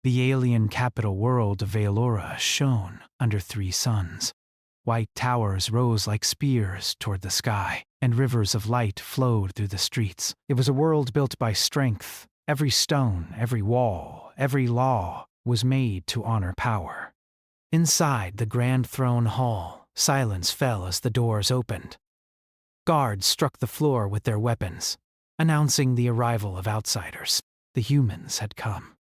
The alien capital world of Veilora shone under 3 suns. White towers rose like spears toward the sky, and rivers of light flowed through the streets. It was a world built by strength. Every stone, every wall, every law was made to honor power. Inside the grand throne hall, silence fell as the doors opened. Guards struck the floor with their weapons, announcing the arrival of outsiders. The humans had come.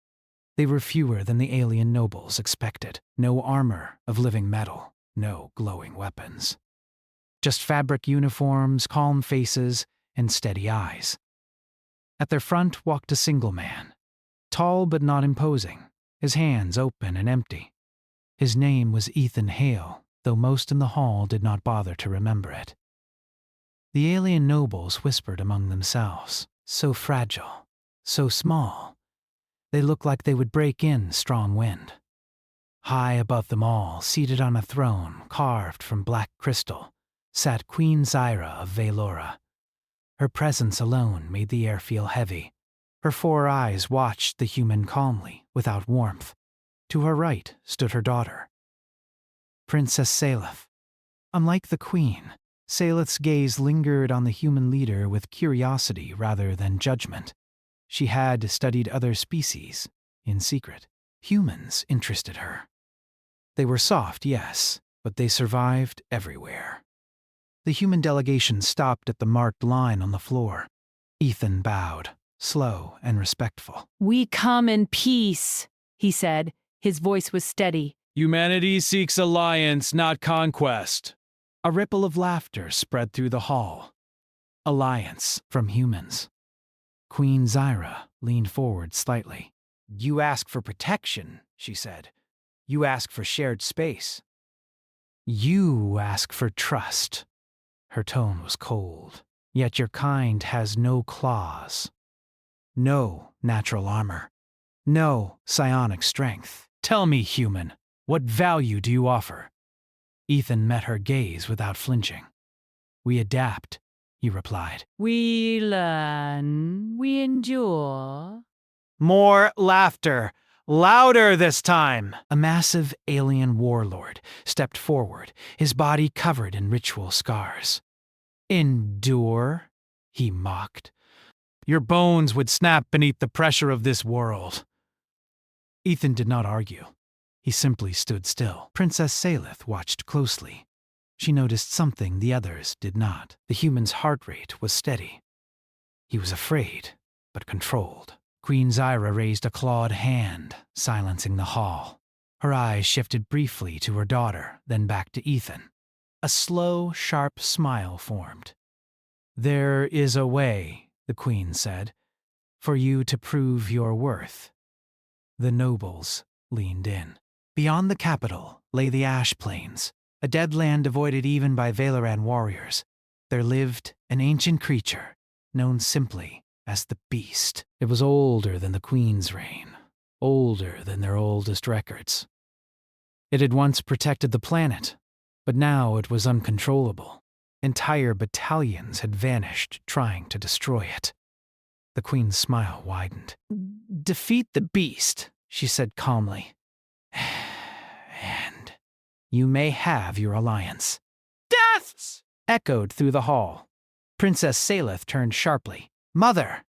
They were fewer than the alien nobles expected. No armor of living metal, no glowing weapons. Just fabric uniforms, calm faces, and steady eyes. At their front walked a single man, tall but not imposing, his hands open and empty. His name was Ethan Hale, though most in the hall did not bother to remember it. The alien nobles whispered among themselves, so fragile, so small. They looked like they would break in strong wind. High above them all, seated on a throne carved from black crystal, sat Queen Zyra of Veilora. Her presence alone made the air feel heavy. Her 4 eyes watched the human calmly, without warmth. To her right stood her daughter, Princess Saleth. Unlike the queen, Saleth's gaze lingered on the human leader with curiosity rather than judgment. She had studied other species, in secret. Humans interested her. They were soft, yes, but they survived everywhere. The human delegation stopped at the marked line on the floor. Ethan bowed, slow and respectful. "We come in peace," he said. His voice was steady. "Humanity seeks alliance, not conquest." A ripple of laughter spread through the hall. Alliance from humans. Queen Zyra leaned forward slightly. "You ask for protection," she said. "You ask for shared space." "You ask for trust." Her tone was cold. "Yet your kind has no claws. No natural armor. No psionic strength. Tell me, human, what value do you offer?" Ethan met her gaze without flinching. "We adapt," he replied. "We learn, we endure." More laughter. Louder this time. A massive alien warlord stepped forward, his body covered in ritual scars. "Endure?" he mocked. "Your bones would snap beneath the pressure of this world." Ethan did not argue. He simply stood still. Princess Saleth watched closely. She noticed something the others did not. The human's heart rate was steady. He was afraid, but controlled. Queen Zyra raised a clawed hand, silencing the hall. Her eyes shifted briefly to her daughter, then back to Ethan. A slow, sharp smile formed. "There is a way," the queen said, "for you to prove your worth." The nobles leaned in. Beyond the capital lay the Ash Plains, a dead land avoided even by Valoran warriors. There lived an ancient creature, known simply as the Beast. It was older than the Queen's reign, older than their oldest records. It had once protected the planet, but now it was uncontrollable. Entire battalions had vanished trying to destroy it. The Queen's smile widened. "Defeat the Beast," she said calmly. "And you may have your alliance." "Deaths!" echoed through the hall. Princess Saleth turned sharply. "Mother!"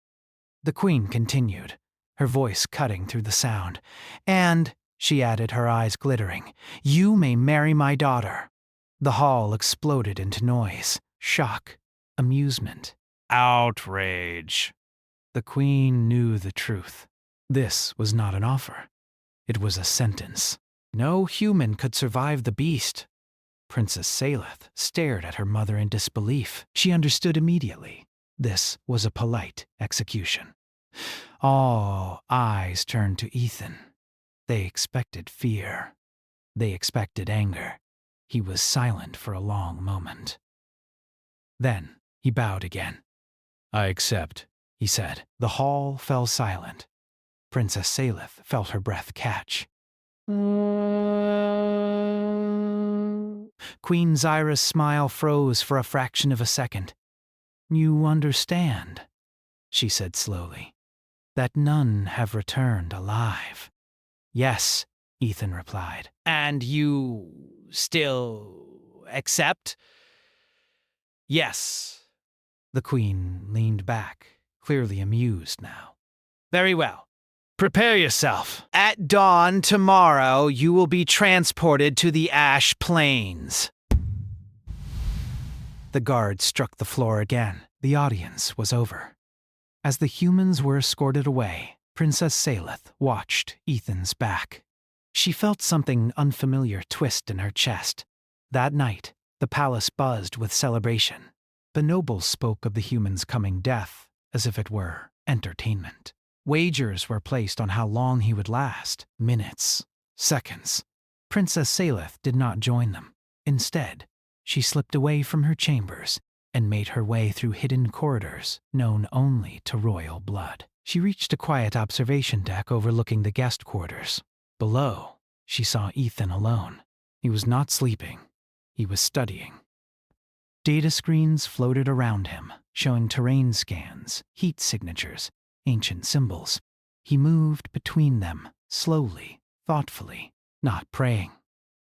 The Queen continued, her voice cutting through the sound. "And," she added, her eyes glittering, "you may marry my daughter." The hall exploded into noise, shock, amusement, outrage. The Queen knew the truth. This was not an offer. It was a sentence. No human could survive the Beast. Princess Saleth stared at her mother in disbelief. She understood immediately. This was a polite execution. All eyes turned to Ethan. They expected fear. They expected anger. He was silent for a long moment. Then he bowed again. "I accept," he said. The hall fell silent. Princess Saleth felt her breath catch. Queen Zyra's smile froze for a fraction of a second. "You understand," she said slowly, "that none have returned alive. Yes, Ethan replied. And you still accept? Yes. The queen leaned back, clearly amused now. Very well. Prepare yourself. At dawn tomorrow, you will be transported to the Ash Plains. The guard struck the floor again. The audience was over. As the humans were escorted away, Princess Saleth watched Ethan's back. She felt something unfamiliar twist in her chest. That night, the palace buzzed with celebration. The nobles spoke of the humans' coming death as if it were entertainment. Wagers were placed on how long he would last. Minutes, seconds. Princess Saleth did not join them. Instead, she slipped away from her chambers and made her way through hidden corridors known only to royal blood. She reached a quiet observation deck overlooking the guest quarters. Below, she saw Ethan alone. He was not sleeping. He was studying. Data screens floated around him, showing terrain scans, heat signatures, ancient symbols. He moved between them, slowly, thoughtfully, not praying,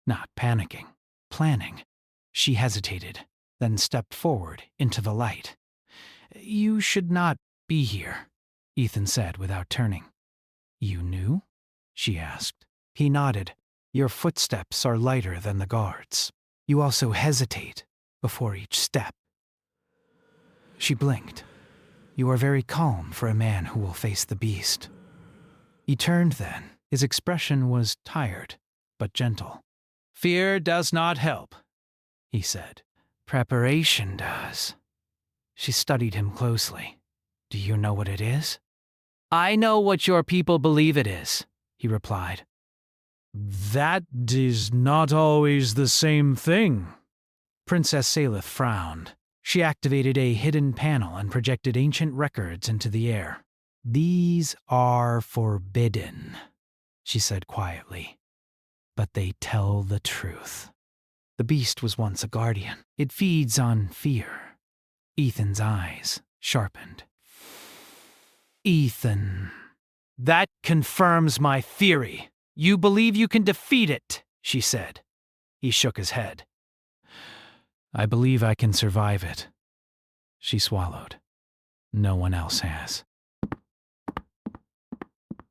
not panicking, planning. She hesitated, then stepped forward into the light. "You should not be here," Ethan said without turning. "You knew?" she asked. He nodded. "Your footsteps are lighter than the guards. You also hesitate before each step." She blinked. "You are very calm for a man who will face the beast." He turned then. His expression was tired, but gentle. "Fear does not help," he said. "Preparation does." She studied him closely. "Do you know what it is?" "I know what your people believe it is," he replied. "That is not always the same thing." Princess Saleth frowned. She activated a hidden panel and projected ancient records into the air. "These are forbidden," she said quietly. "But they tell the truth. The beast was once a guardian. It feeds on fear." Ethan's eyes sharpened. "Ethan." "That confirms my theory. You believe you can defeat it," she said. He shook his head. "I believe I can survive it." She swallowed. "No one else has."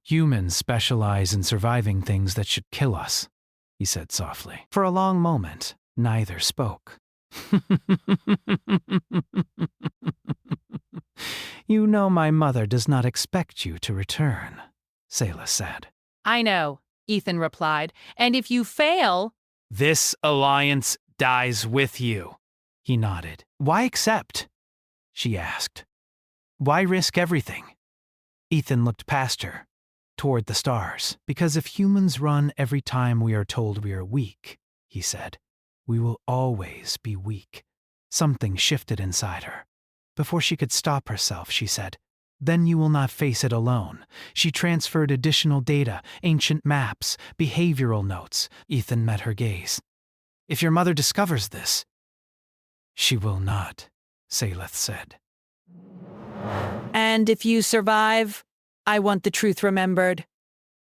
"Humans specialize in surviving things that should kill us," he said softly. For a long moment, neither spoke. "You know my mother does not expect you to return," Saleth said. I know, Ethan replied. And if you fail... "This alliance dies with you." He nodded. "Why accept?" she asked. "Why risk everything?" Ethan looked past her, toward the stars. "Because if humans run every time we are told we are weak," he said, "we will always be weak." Something shifted inside her. Before she could stop herself, she said, "Then you will not face it alone." She transferred additional data, ancient maps, behavioral notes. Ethan met her gaze. "If your mother discovers this..." "She will not," Saleth said. And if you survive, I want the truth remembered.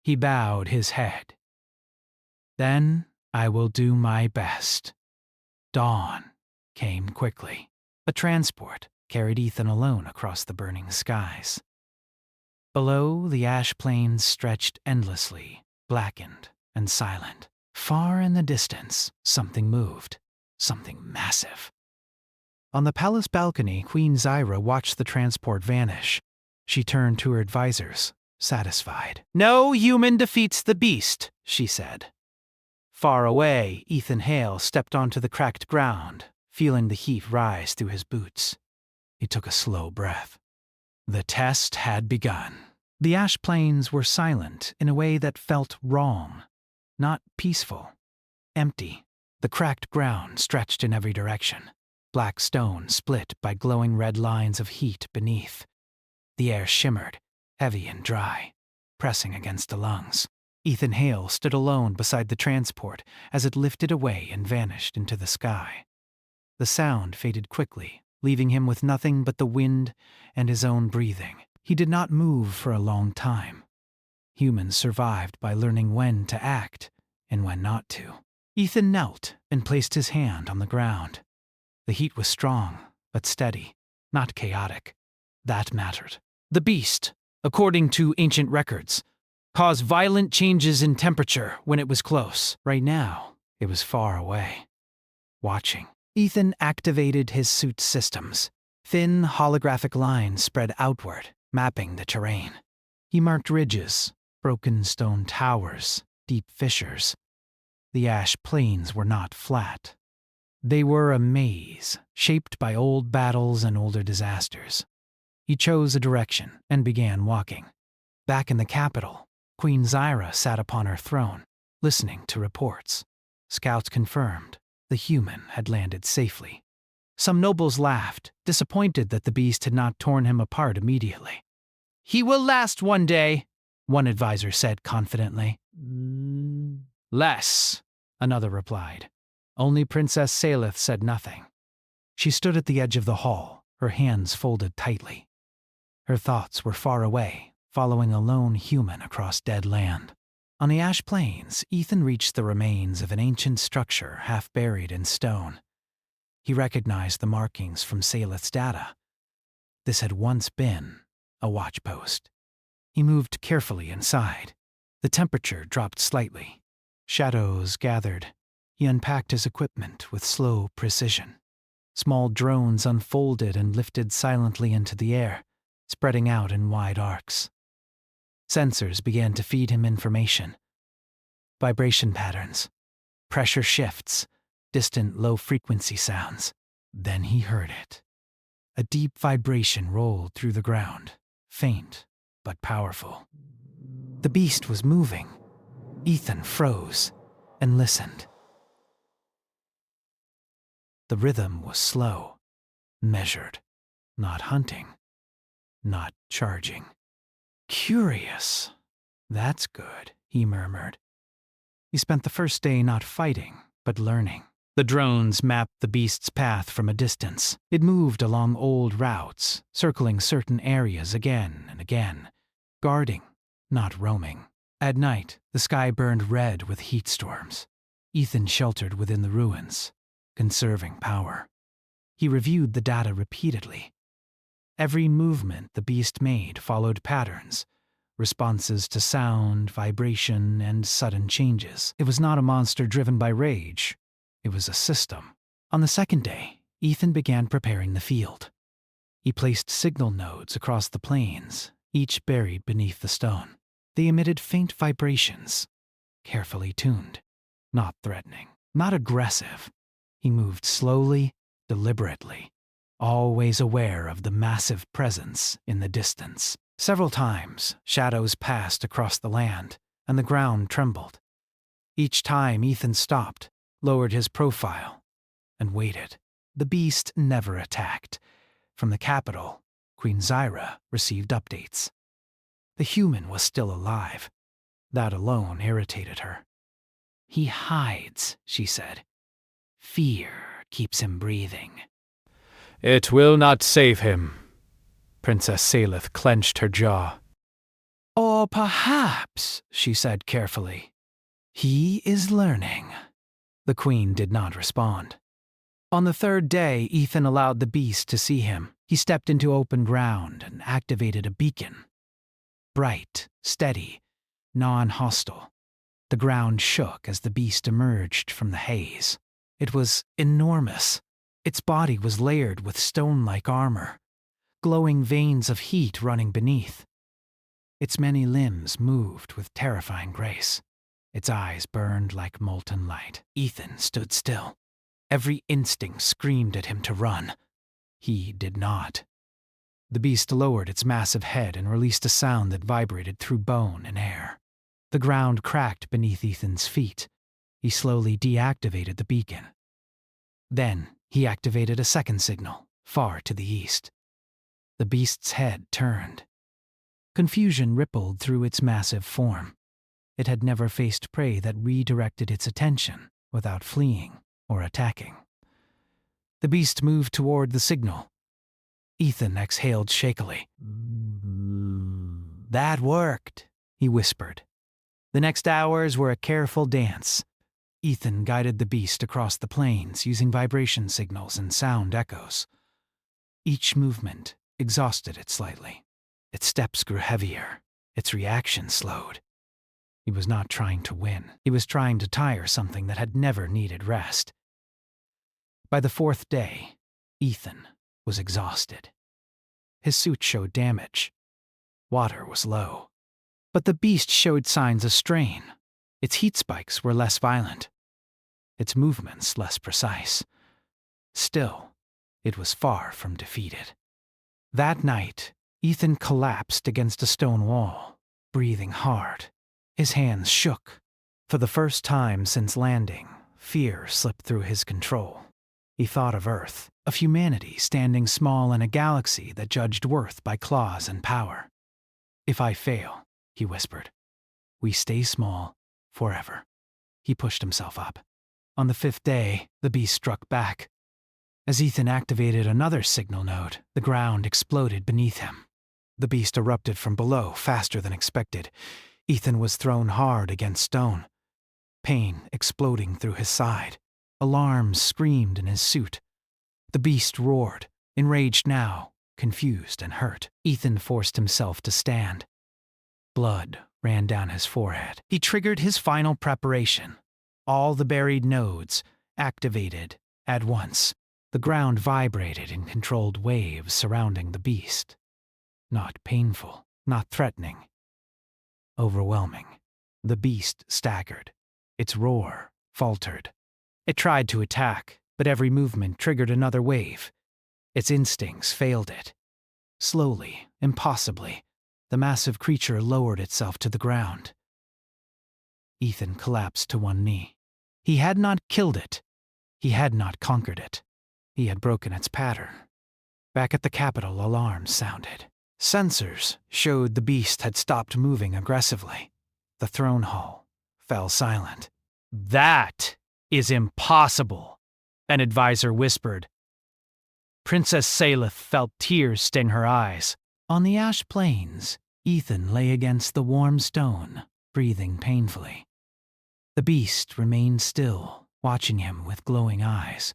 He bowed his head. "Then I will do my best." Dawn came quickly. A transport carried Ethan alone across the burning skies. Below, the ash plains stretched endlessly, blackened and silent. Far in the distance, something moved, something massive. On the palace balcony, Queen Zyra watched the transport vanish. She turned to her advisors, satisfied. "No human defeats the beast," she said. Far away, Ethan Hale stepped onto the cracked ground, feeling the heat rise through his boots. He took a slow breath. The test had begun. The ash plains were silent in a way that felt wrong, not peaceful, empty. The cracked ground stretched in every direction, black stone split by glowing red lines of heat beneath. The air shimmered, heavy and dry, pressing against the lungs. Ethan Hale stood alone beside the transport as it lifted away and vanished into the sky. The sound faded quickly, leaving him with nothing but the wind and his own breathing. He did not move for a long time. Humans survived by learning when to act and when not to. Ethan knelt and placed his hand on the ground. The heat was strong, but steady, not chaotic. That mattered. The beast, according to ancient records, caused violent changes in temperature when it was close. Right now, it was far away, watching. Ethan activated his suit's systems. Thin, holographic lines spread outward, mapping the terrain. He marked ridges, broken stone towers, deep fissures. The ash plains were not flat. They were a maze, shaped by old battles and older disasters. He chose a direction and began walking. Back in the capital, Queen Zyra sat upon her throne, listening to reports. Scouts confirmed the human had landed safely. Some nobles laughed, disappointed that the beast had not torn him apart immediately. "He will last one day," one advisor said confidently. "Less," another replied. Only Princess Salith said nothing. She stood at the edge of the hall, her hands folded tightly. Her thoughts were far away, following a lone human across dead land. On the ash plains, Ethan reached the remains of an ancient structure half buried in stone. He recognized the markings from Salith's data. This had once been a watchpost. He moved carefully inside. The temperature dropped slightly. Shadows gathered. He unpacked his equipment with slow precision. Small drones unfolded and lifted silently into the air, spreading out in wide arcs. Sensors began to feed him information. Vibration patterns, pressure shifts, distant low-frequency sounds. Then he heard it. A deep vibration rolled through the ground, faint but powerful. The beast was moving. Ethan froze and listened. The rhythm was slow, measured, not hunting, not charging. "Curious. That's good," he murmured. He spent the first day not fighting, but learning. The drones mapped the beast's path from a distance. It moved along old routes, circling certain areas again and again, guarding, not roaming. At night, the sky burned red with heat storms. Ethan sheltered within the ruins, conserving power. He reviewed the data repeatedly. Every movement the beast made followed patterns, responses to sound, vibration, and sudden changes. It was not a monster driven by rage. It was a system. On the second day, Ethan began preparing the field. He placed signal nodes across the plains, each buried beneath the stone. They emitted faint vibrations, carefully tuned, not threatening, not aggressive. He moved slowly, deliberately, always aware of the massive presence in the distance. Several times, shadows passed across the land, and the ground trembled. Each time Ethan stopped, lowered his profile, and waited. The beast never attacked. From the capital, Queen Zyra received updates. The human was still alive. That alone irritated her. "He hides," she said. "Fear keeps him breathing." "It will not save him." Princess Salith clenched her jaw. "Or perhaps," she said carefully, "he is learning." The queen did not respond. On the third day, Ethan allowed the beast to see him. He stepped into open ground and activated a beacon. Bright, steady, non-hostile. The ground shook as the beast emerged from the haze. It was enormous. Its body was layered with stone-like armor, glowing veins of heat running beneath. Its many limbs moved with terrifying grace. Its eyes burned like molten light. Ethan stood still. Every instinct screamed at him to run. He did not. The beast lowered its massive head and released a sound that vibrated through bone and air. The ground cracked beneath Ethan's feet. He slowly deactivated the beacon. Then he activated a second signal, far to the east. The beast's head turned. Confusion rippled through its massive form. It had never faced prey that redirected its attention without fleeing or attacking. The beast moved toward the signal. Ethan exhaled shakily. "That worked," he whispered. The next hours were a careful dance. Ethan guided the beast across the plains using vibration signals and sound echoes. Each movement exhausted it slightly. Its steps grew heavier. Its reaction slowed. He was not trying to win. He was trying to tire something that had never needed rest. By the fourth day, Ethan was exhausted. His suit showed damage. Water was low. But the beast showed signs of strain. Its heat spikes were less violent. Its movements less precise. Still, it was far from defeated. That night, Ethan collapsed against a stone wall, breathing hard. His hands shook. For the first time since landing, fear slipped through his control. He thought of Earth, of humanity standing small in a galaxy that judged worth by claws and power. If I fail, he whispered, we stay small forever. He pushed himself up. On the fifth day, the beast struck back. As Ethan activated another signal node, the ground exploded beneath him. The beast erupted from below faster than expected. Ethan was thrown hard against stone. Pain exploding through his side. Alarms screamed in his suit. The beast roared, enraged now, confused and hurt. Ethan forced himself to stand. Blood ran down his forehead. He triggered his final preparation. All the buried nodes activated at once. The ground vibrated in controlled waves surrounding the beast. Not painful, not threatening. Overwhelming. The beast staggered. Its roar faltered. It tried to attack, but every movement triggered another wave. Its instincts failed it. Slowly, impossibly, the massive creature lowered itself to the ground. Ethan collapsed to one knee. He had not killed it. He had not conquered it. He had broken its pattern. Back at the capital, alarms sounded. Sensors showed the beast had stopped moving aggressively. The throne hall fell silent. That is impossible, an advisor whispered. Princess Salith felt tears sting her eyes. On the ash plains, Ethan lay against the warm stone, breathing painfully. The beast remained still, watching him with glowing eyes.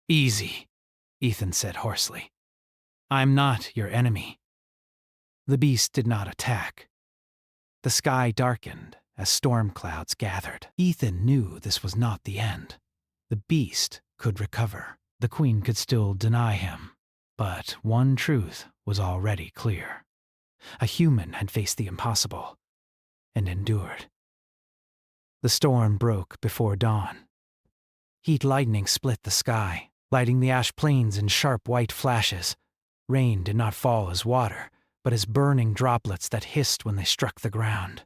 Easy, Ethan said hoarsely. I'm not your enemy. The beast did not attack. The sky darkened as storm clouds gathered. Ethan knew this was not the end. The beast could recover. The queen could still deny him. But one truth was already clear. A human had faced the impossible and endured. The storm broke before dawn. Heat lightning split the sky, lighting the ash plains in sharp white flashes. Rain did not fall as water, but as burning droplets that hissed when they struck the ground.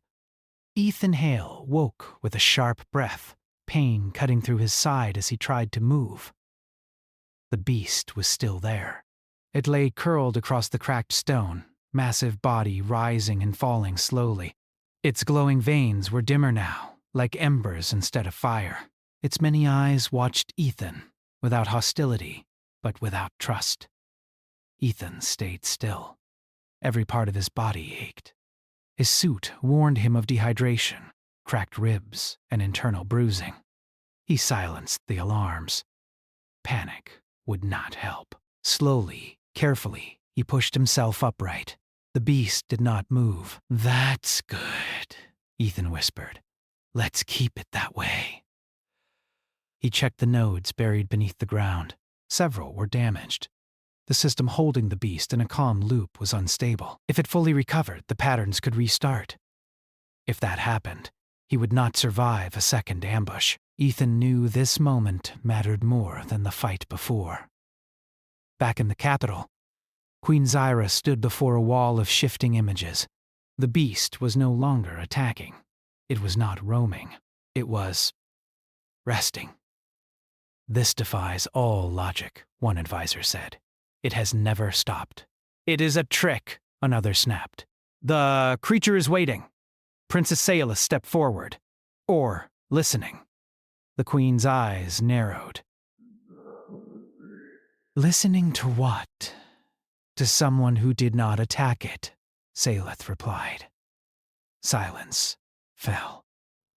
Ethan Hale woke with a sharp breath, pain cutting through his side as he tried to move. The beast was still there. It lay curled across the cracked stone, massive body rising and falling slowly. Its glowing veins were dimmer now, like embers instead of fire. Its many eyes watched Ethan, without hostility, but without trust. Ethan stayed still. Every part of his body ached. His suit warned him of dehydration, cracked ribs, and internal bruising. He silenced the alarms. Panic would not help. Slowly, carefully, he pushed himself upright. The beast did not move. That's good, Ethan whispered. Let's keep it that way. He checked the nodes buried beneath the ground. Several were damaged. The system holding the beast in a calm loop was unstable. If it fully recovered, the patterns could restart. If that happened, he would not survive a second ambush. Ethan knew this moment mattered more than the fight before. Back in the capital, Queen Zyra stood before a wall of shifting images. The beast was no longer attacking. It was not roaming. It was resting. This defies all logic, one advisor said. It has never stopped. It is a trick, another snapped. The creature is waiting. Princess Salith stepped forward. Or listening. The queen's eyes narrowed. Listening to what? To someone who did not attack it, Salith replied. Silence fell.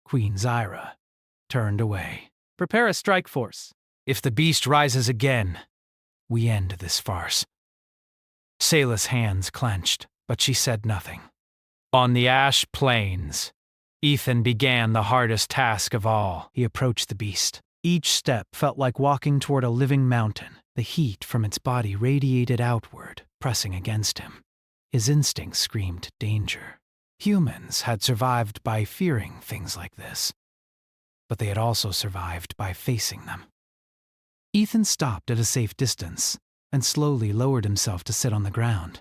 Queen Zyra turned away. Prepare a strike force. If the beast rises again, we end this farce. Sayla's hands clenched, but she said nothing. On the ash plains, Ethan began the hardest task of all. He approached the beast. Each step felt like walking toward a living mountain. The heat from its body radiated outward, pressing against him. His instincts screamed danger. Humans had survived by fearing things like this, but they had also survived by facing them. Ethan stopped at a safe distance and slowly lowered himself to sit on the ground.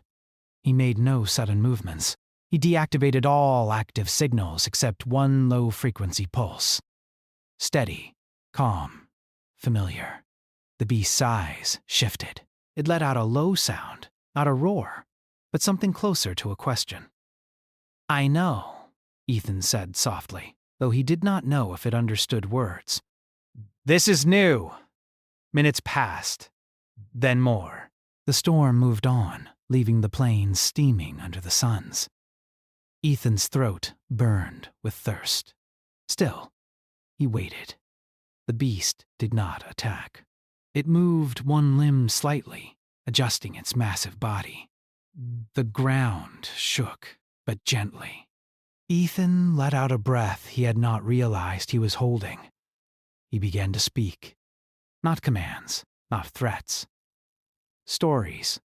He made no sudden movements. He deactivated all active signals except one low-frequency pulse. Steady, calm, familiar. The beast's eyes shifted. It let out a low sound, not a roar, but something closer to a question. "I know," Ethan said softly, though he did not know if it understood words. "This is new." Minutes passed, then more. The storm moved on, leaving the plains steaming under the suns. Ethan's throat burned with thirst. Still, he waited. The beast did not attack. It moved one limb slightly, adjusting its massive body. The ground shook, but gently. Ethan let out a breath he had not realized he was holding. He began to speak. Not commands, not threats. Stories.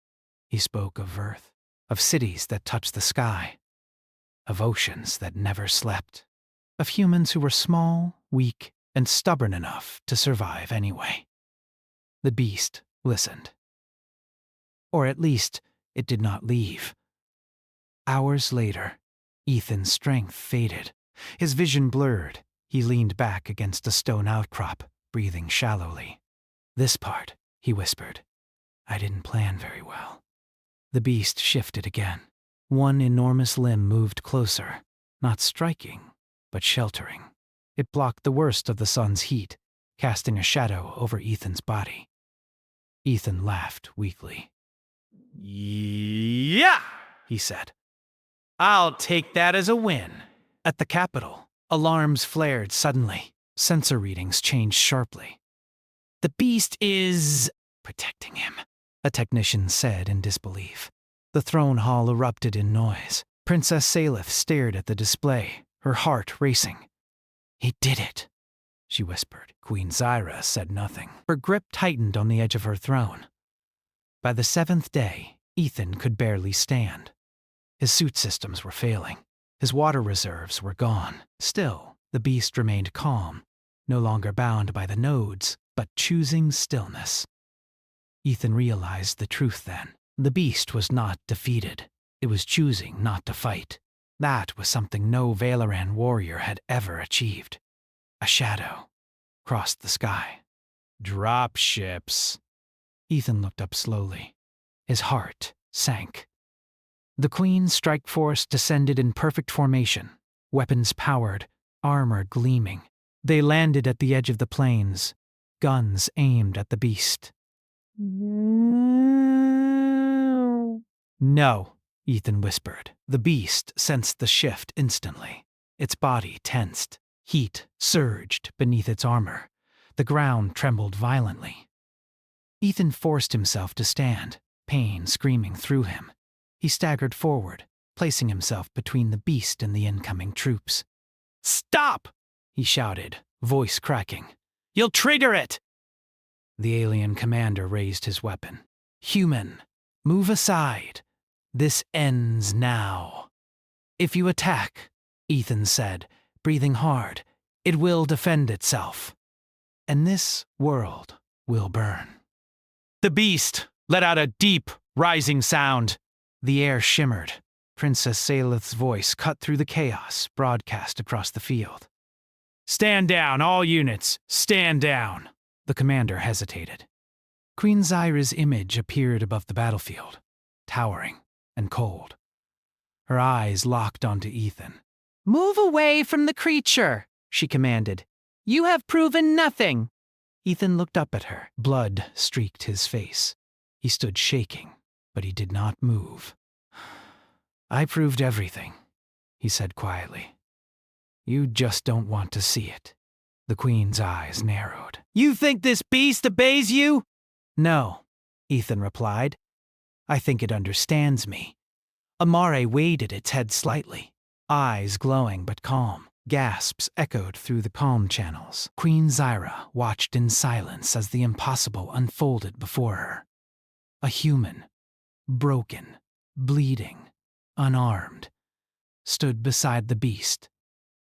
He spoke of Earth, of cities that touched the sky, of oceans that never slept, of humans who were small, weak, and stubborn enough to survive anyway. The beast listened. Or at least, it did not leave. Hours later, Ethan's strength faded. His vision blurred. He leaned back against a stone outcrop, breathing shallowly. "This part," he whispered. "I didn't plan very well." The beast shifted again. One enormous limb moved closer, not striking, but sheltering. It blocked the worst of the sun's heat, casting a shadow over Ethan's body. Ethan laughed weakly. "Yeah," he said. "I'll take that as a win." At the capital, alarms flared suddenly. Sensor readings changed sharply. "The beast is protecting him," a technician said in disbelief. The throne hall erupted in noise. Princess Salith stared at the display, her heart racing. "He did it," she whispered. Queen Zyra said nothing. Her grip tightened on the edge of her throne. By the 7th day, Ethan could barely stand. His suit systems were failing. His water reserves were gone. Still, the beast remained calm, no longer bound by the nodes, but choosing stillness. Ethan realized the truth then. The beast was not defeated. It was choosing not to fight. That was something no Valoran warrior had ever achieved. A shadow crossed the sky. "Drop ships." Ethan looked up slowly. His heart sank. The Queen's strike force descended in perfect formation, weapons powered, armor gleaming. They landed at the edge of the plains, guns aimed at the beast. "No," Ethan whispered. The beast sensed the shift instantly. Its body tensed. Heat surged beneath its armor. The ground trembled violently. Ethan forced himself to stand, pain screaming through him. He staggered forward, placing himself between the beast and the incoming troops. "Stop!" he shouted, voice cracking. "You'll trigger it!" The alien commander raised his weapon. "Human, move aside. This ends now." "If you attack," Ethan said, breathing hard, "it will defend itself. And this world will burn." The beast let out a deep, rising sound. The air shimmered. Princess Salith's voice cut through the chaos, broadcast across the field. "Stand down, all units! Stand down!" The commander hesitated. Queen Zyra's image appeared above the battlefield, towering and cold. Her eyes locked onto Ethan. "Move away from the creature," she commanded. "You have proven nothing." Ethan looked up at her. Blood streaked his face. He stood shaking, but he did not move. "I proved everything. he said quietly. You just don't want to see it. The queen's eyes narrowed. You think this beast obeys you? No, Ethan replied. I think it understands me. Amare weighted its head slightly, eyes glowing but calm. Gasps echoed through the calm channels. Queen Zyra watched in silence as the impossible unfolded before her. A human, broken, bleeding, unarmed, stood beside the beast,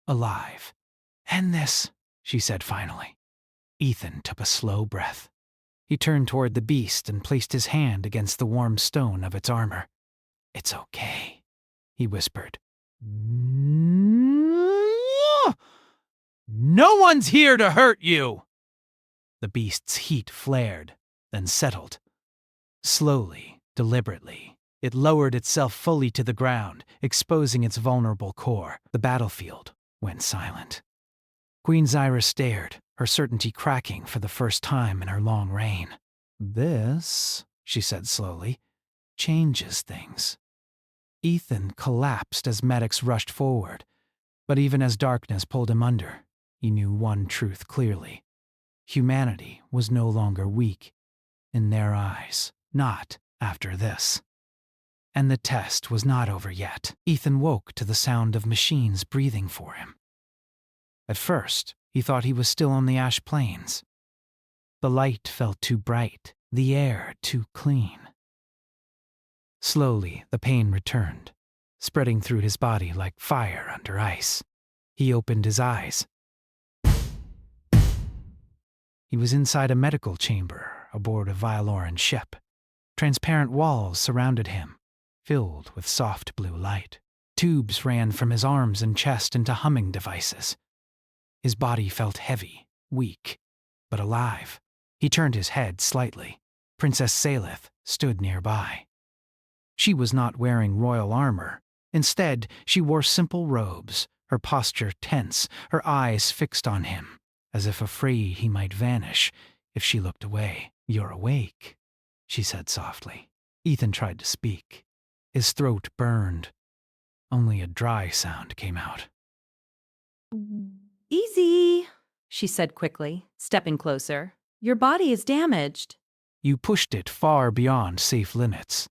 alive. End this, she said finally. Ethan took a slow breath. He turned toward the beast and placed his hand against the warm stone of its armor. It's okay, he whispered. No one's here to hurt you! The beast's heat flared, then settled. Slowly, deliberately, it lowered itself fully to the ground, exposing its vulnerable core. The battlefield went silent. Queen Zyra stared, her certainty cracking for the first time in her long reign. This, she said slowly, changes things. Ethan collapsed as medics rushed forward, but even as darkness pulled him under, he knew one truth clearly. Humanity was no longer weak, in their eyes, not after this. And the test was not over yet. Ethan woke to the sound of machines breathing for him. At first, he thought he was still on the ash plains. The light felt too bright, the air too clean. Slowly, the pain returned, spreading through his body like fire under ice. He opened his eyes. He was inside a medical chamber aboard a Vialoran ship. Transparent walls surrounded him, filled with soft blue light. Tubes ran from his arms and chest into humming devices. His body felt heavy, weak, but alive. He turned his head slightly. Princess Salith stood nearby. She was not wearing royal armor. Instead, she wore simple robes, her posture tense, her eyes fixed on him, as if afraid he might vanish if she looked away. You're awake, she said softly. Ethan tried to speak. His throat burned. Only a dry sound came out. Easy, she said quickly, stepping closer. Your body is damaged. You pushed it far beyond safe limits.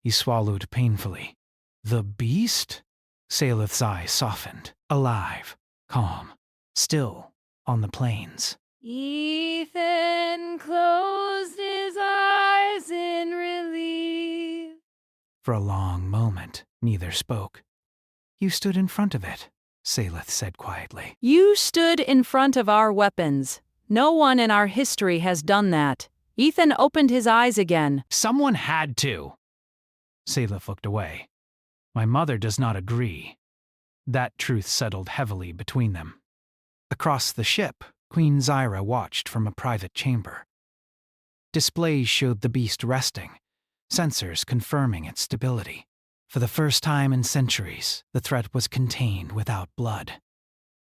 He swallowed painfully. The beast? Salith's eyes softened. Alive, calm, still on the plains. Ethan closed his eyes in relief. For a long moment, neither spoke. You stood in front of it, Salith said quietly. You stood in front of our weapons. No one in our history has done that. Ethan opened his eyes again. Someone had to. Salith looked away. My mother does not agree. That truth settled heavily between them. Across the ship, Queen Zyra watched from a private chamber. Displays showed the beast resting, sensors confirming its stability. For the first time in centuries, the threat was contained without blood.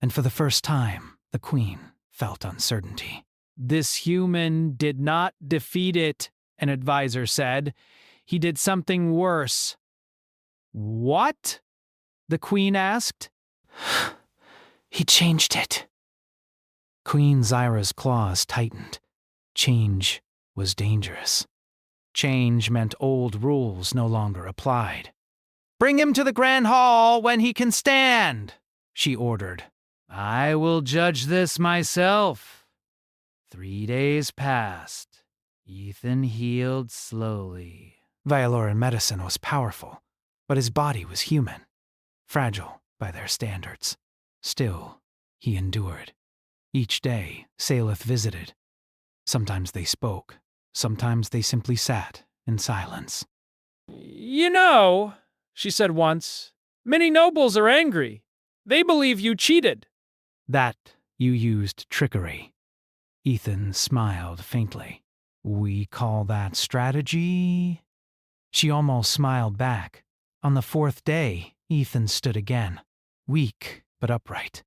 And for the first time, the Queen felt uncertainty. This human did not defeat it, an advisor said. He did something worse. What? The Queen asked. He changed it. Queen Zyra's claws tightened. Change was dangerous. Change meant old rules no longer applied. Bring him to the Grand Hall when he can stand, she ordered. I will judge this myself. 3 days passed. Ethan healed slowly. Vialoran medicine was powerful, but his body was human, fragile by their standards. Still, he endured. Each day, Salith visited. Sometimes they spoke. Sometimes they simply sat in silence. You know, she said once, many nobles are angry. They believe you cheated. That you used trickery. Ethan smiled faintly. We call that strategy? She almost smiled back. On the 4th day, Ethan stood again, weak but upright.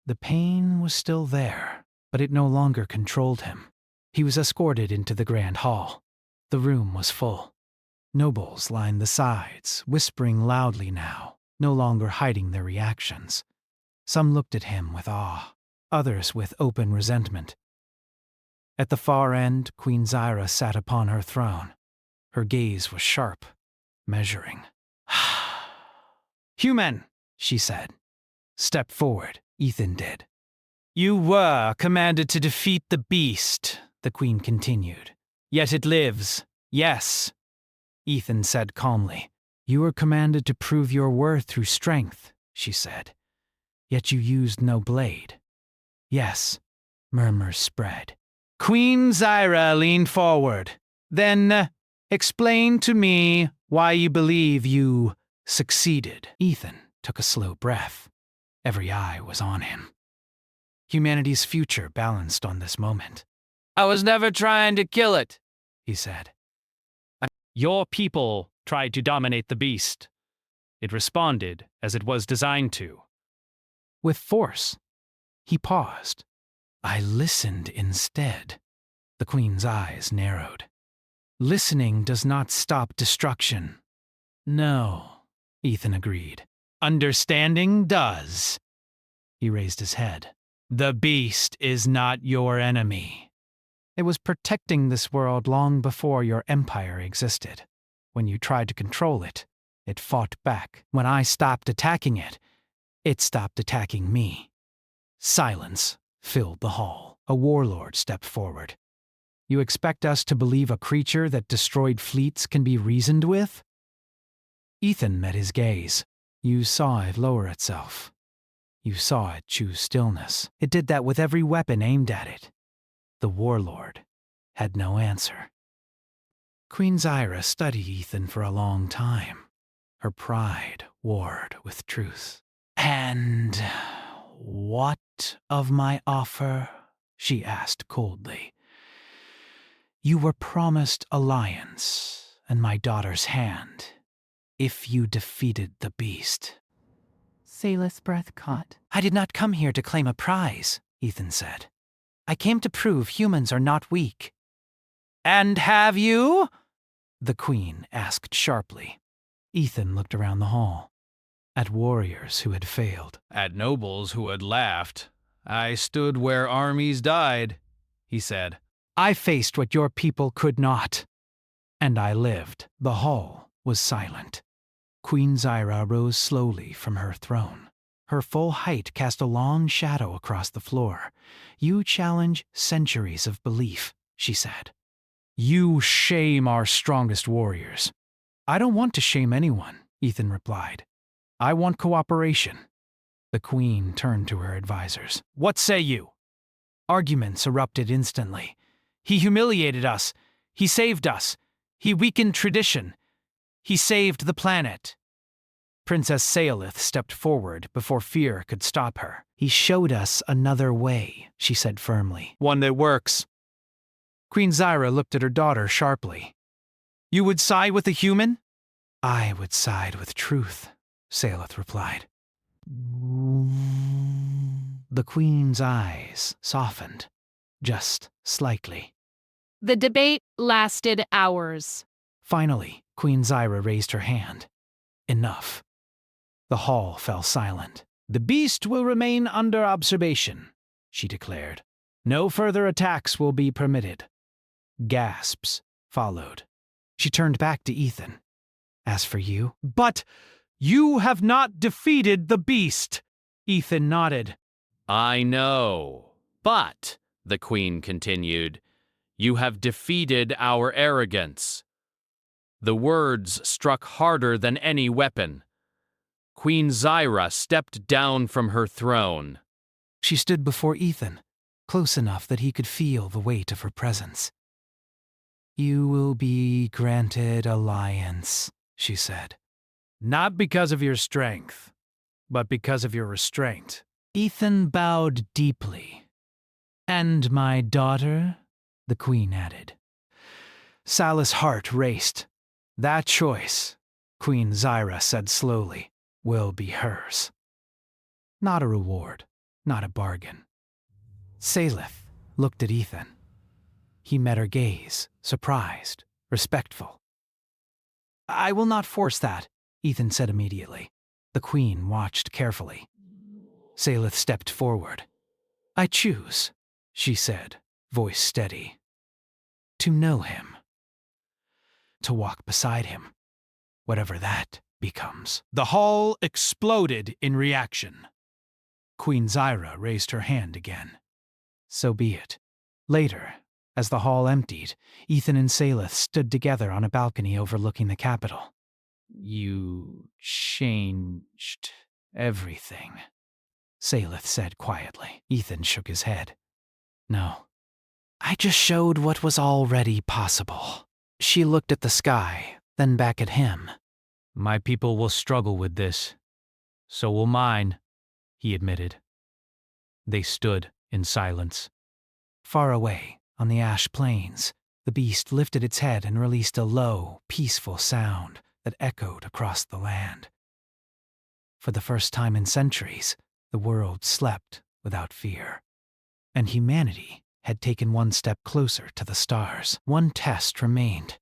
The pain was still there, but it no longer controlled him. He was escorted into the Grand Hall. The room was full. Nobles lined the sides, whispering loudly now, no longer hiding their reactions. Some looked at him with awe, others with open resentment. At the far end, Queen Zyra sat upon her throne. Her gaze was sharp, measuring. "Human," she said. "Step forward." Ethan did. "You were commanded to defeat the beast," the queen continued. "Yet it lives. Yes," Ethan said calmly. "You were commanded to prove your worth through strength," she said. "Yet you used no blade." "Yes," murmurs spread. Queen Zyra leaned forward. "Then, explain to me why you believe you succeeded." Ethan took a slow breath. Every eye was on him. Humanity's future balanced on this moment. I was never trying to kill it, He said. Your people tried to dominate the beast. It responded as it was designed to. With force. He paused. I listened instead. The queen's eyes narrowed. Listening does not stop destruction. No, Ethan agreed. Understanding does. He raised his head. The beast is not your enemy. It was protecting this world long before your empire existed. When you tried to control it, it fought back. When I stopped attacking it, it stopped attacking me. Silence filled the hall. A warlord stepped forward. You expect us to believe a creature that destroyed fleets can be reasoned with? Ethan met his gaze. You saw it lower itself. You saw it choose stillness. It did that with every weapon aimed at it. The warlord had no answer. Queen Zyra studied Ethan for a long time. Her pride warred with truth. "And what of my offer?" she asked coldly. "You were promised alliance and my daughter's hand if you defeated the beast." Sayla's breath caught. "I did not come here to claim a prize," Ethan said. "I came to prove humans are not weak." "And have you?" the queen asked sharply. Ethan looked around the hall, at warriors who had failed. At nobles who had laughed. I stood where armies died, he said. I faced what your people could not, and I lived. The hall was silent. Queen Zyra rose slowly from her throne. Her full height cast a long shadow across the floor. "You challenge centuries of belief," she said. "You shame our strongest warriors." "I don't want to shame anyone," Ethan replied. "I want cooperation." The queen turned to her advisors. "What say you?" Arguments erupted instantly. "He humiliated us. He saved us. He weakened tradition. He saved the planet." Princess Saelith stepped forward before fear could stop her. "He showed us another way," she said firmly. "One that works." Queen Zyra looked at her daughter sharply. "You would side with a human?" "I would side with truth," Saelith replied. The queen's eyes softened, just slightly. The debate lasted hours. Finally, Queen Zyra raised her hand. Enough. The hall fell silent. "The beast will remain under observation," she declared. "No further attacks will be permitted." Gasps followed. She turned back to Ethan. "As for you?" "But you have not defeated the beast!" Ethan nodded. I know. But, the queen continued, you have defeated our arrogance. The words struck harder than any weapon. Queen Zyra stepped down from her throne. She stood before Ethan, close enough that he could feel the weight of her presence. "You will be granted alliance," she said. "Not because of your strength, but because of your restraint." Ethan bowed deeply. "And my daughter?" the queen added. Salah's heart raced. "That choice," Queen Zyra said slowly, "will be hers. Not a reward, not a bargain." Saelith looked at Ethan. He met her gaze, surprised, respectful. "I will not force that," Ethan said immediately. The queen watched carefully. Salith stepped forward. "I choose," she said, voice steady, "to know him. To walk beside him, whatever that becomes." The hall exploded in reaction. Queen Zyra raised her hand again. So be it. Later, as the hall emptied, Ethan and Salith stood together on a balcony overlooking the capital. "You changed everything," Salith said quietly. Ethan shook his head. "No. I just showed what was already possible." She looked at the sky, then back at him. "My people will struggle with this. So will mine," he admitted. They stood in silence. Far away, on the ash plains, the beast lifted its head and released a low, peaceful sound that echoed across the land. For the first time in centuries, the world slept without fear. And humanity had taken one step closer to the stars. One test remained.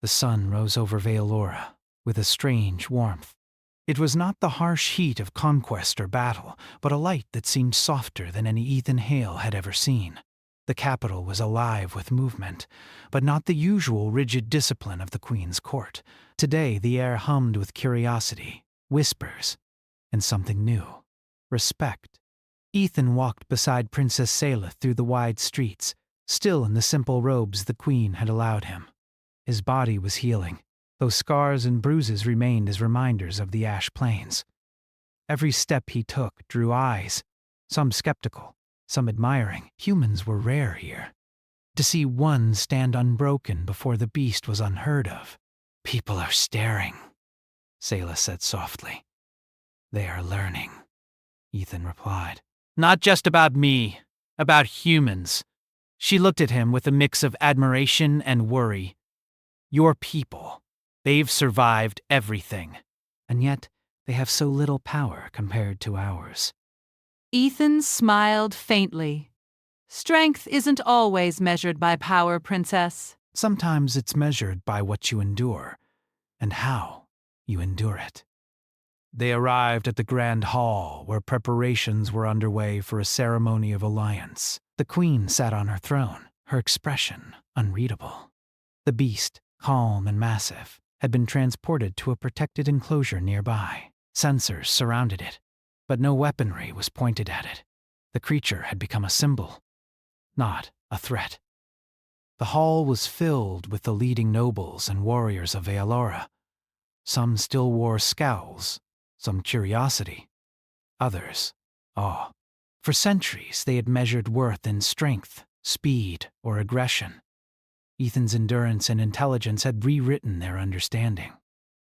The sun rose over Veilora with a strange warmth. It was not the harsh heat of conquest or battle, but a light that seemed softer than any Ethan Hale had ever seen. The capital was alive with movement, but not the usual rigid discipline of the Queen's court. Today the air hummed with curiosity, whispers, and something new: respect. Ethan walked beside Princess Salith through the wide streets, still in the simple robes the Queen had allowed him. His body was healing, though scars and bruises remained as reminders of the ash plains. Every step he took drew eyes, some skeptical, some admiring. Humans were rare here. To see one stand unbroken before the beast was unheard of. "People are staring," Salith said softly. "They are learning," Ethan replied. Not just about me, about humans." She looked at him with a mix of admiration and worry. "Your people, they've survived everything. And yet, they have so little power compared to ours." Ethan smiled faintly. Strength isn't always measured by power, Princess. Sometimes it's measured by what you endure, and how you endure it. They arrived at the Grand Hall, where preparations were underway for a ceremony of alliance. The Queen sat on her throne, her expression unreadable. The beast, calm and massive, had been transported to a protected enclosure nearby. Sensors surrounded it, but no weaponry was pointed at it. The creature had become a symbol, not a threat. The hall was filled with the leading nobles and warriors of Veilora. Some still wore scowls, some curiosity, others awe. For centuries they had measured worth in strength, speed, or aggression. Ethan's endurance and intelligence had rewritten their understanding.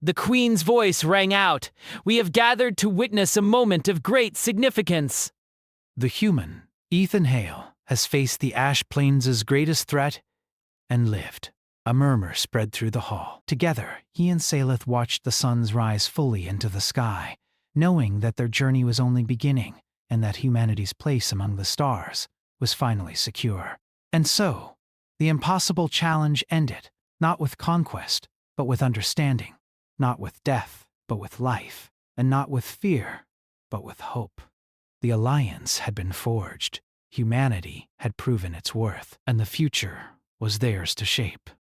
The Queen's voice rang out. "We have gathered to witness a moment of great significance." The human, Ethan Hale, has faced the Ash Plains' greatest threat and lived. A murmur spread through the hall. Together, he and Salith watched the suns rise fully into the sky, knowing that their journey was only beginning and that humanity's place among the stars was finally secure. And so, the impossible challenge ended, not with conquest, but with understanding, not with death, but with life, and not with fear, but with hope. The alliance had been forged, humanity had proven its worth, and the future was theirs to shape.